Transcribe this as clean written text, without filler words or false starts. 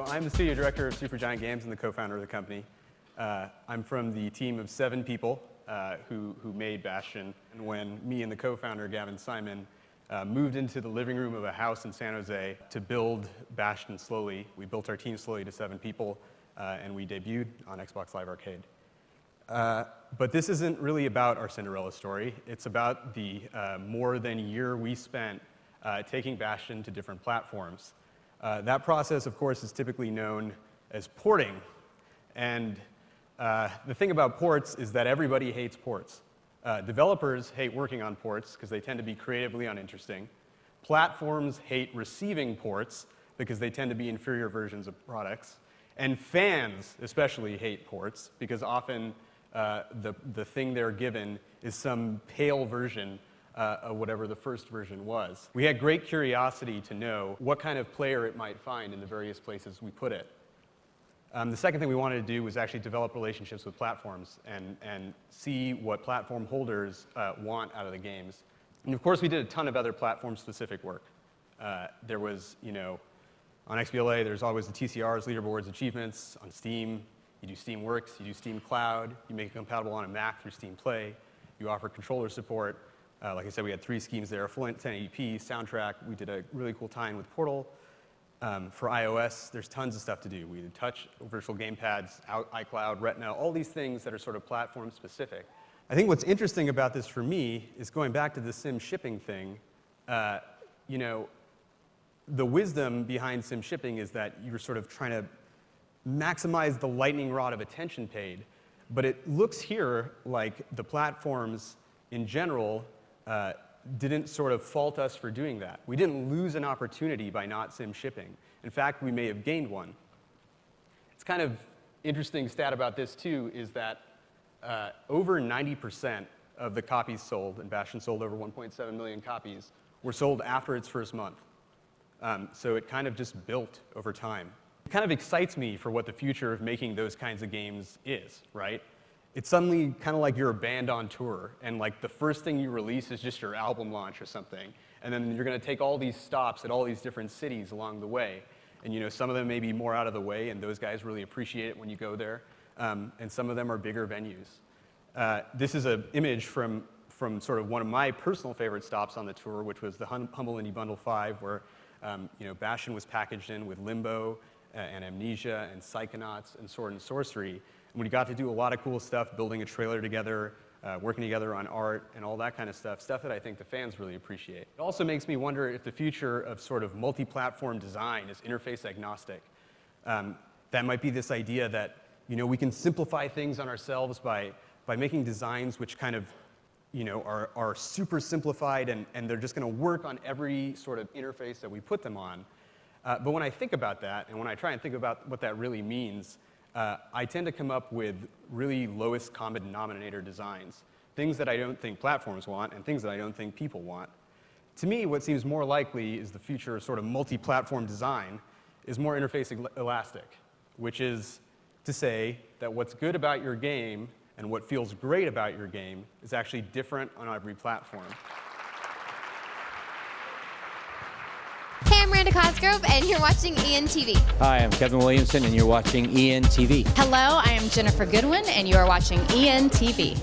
So I'm the studio director of Supergiant Games and the co-founder of the company. I'm from the team of 7 people who made Bastion. And when me and the co-founder, Gavin Simon, moved into the living room of a house in San Jose to build Bastion slowly, we built our team slowly to 7 people, and we debuted on Xbox Live Arcade. But this isn't really about our Cinderella story. It's about the more than year we spent taking Bastion to different platforms. That process, of course, is typically known as porting. And the thing about ports is that everybody hates ports. Developers hate working on ports because they tend to be creatively uninteresting. Platforms hate receiving ports because they tend to be inferior versions of products. And fans especially hate ports because often the thing they're given is some pale version of whatever the first version was. We had great curiosity to know what kind of player it might find in the various places we put it. The second thing we wanted to do was actually develop relationships with platforms and see what platform holders want out of the games. And of course, we did a ton of other platform-specific work. There was, on XBLA, there's always the TCRs, leaderboards, achievements. On Steam, you do Steam Works, you do Steam Cloud, you make it compatible on a Mac through Steam Play, you offer controller support. Like I said, we had 3 schemes there, full 1080p, soundtrack. We did a really cool tie-in with Portal. For iOS, there's tons of stuff to do. We did touch, virtual gamepads, iCloud, Retina, all these things that are sort of platform-specific. I think what's interesting about this for me is going back to the sim shipping thing. The wisdom behind sim shipping is that you're sort of trying to maximize the lightning rod of attention paid. But it looks here like the platforms in general didn't sort of fault us for doing that. We didn't lose an opportunity by not sim shipping. In fact, we may have gained one. It's kind of interesting stat about this too is that over 90% of the copies sold, and Bastion sold over 1.7 million copies, were sold after its first month. So it kind of just built over time. It kind of excites me for what the future of making those kinds of games is, right? It's suddenly kind of like you're a band on tour, and like the first thing you release is just your album launch or something. And then you're going to take all these stops at all these different cities along the way. And some of them may be more out of the way, and those guys really appreciate it when you go there. And some of them are bigger venues. This is an image from sort of one of my personal favorite stops on the tour, which was the Humble Indie Bundle 5, where Bastion was packaged in with Limbo and Amnesia and Psychonauts and Sword and Sorcery. And we got to do a lot of cool stuff, building a trailer together, working together on art, and all that kind of stuff that I think the fans really appreciate. It also makes me wonder if the future of sort of multi-platform design is interface agnostic. That might be this idea that we can simplify things on ourselves by making designs which kind of are super simplified and they're just going to work on every sort of interface that we put them on. But when I think about that, and when I try and think about what that really means, I tend to come up with really lowest common denominator designs, things that I don't think platforms want and things that I don't think people want. To me, what seems more likely is the future of sort of multi-platform design is more interface elastic, which is to say that what's good about your game and what feels great about your game is actually different on every platform. Hey, I'm Miranda Cosgrove, and you're watching ENTV. Hi, I'm Kevin Williamson, and you're watching ENTV. Hello, I am Jennifer Goodwin, and you are watching ENTV.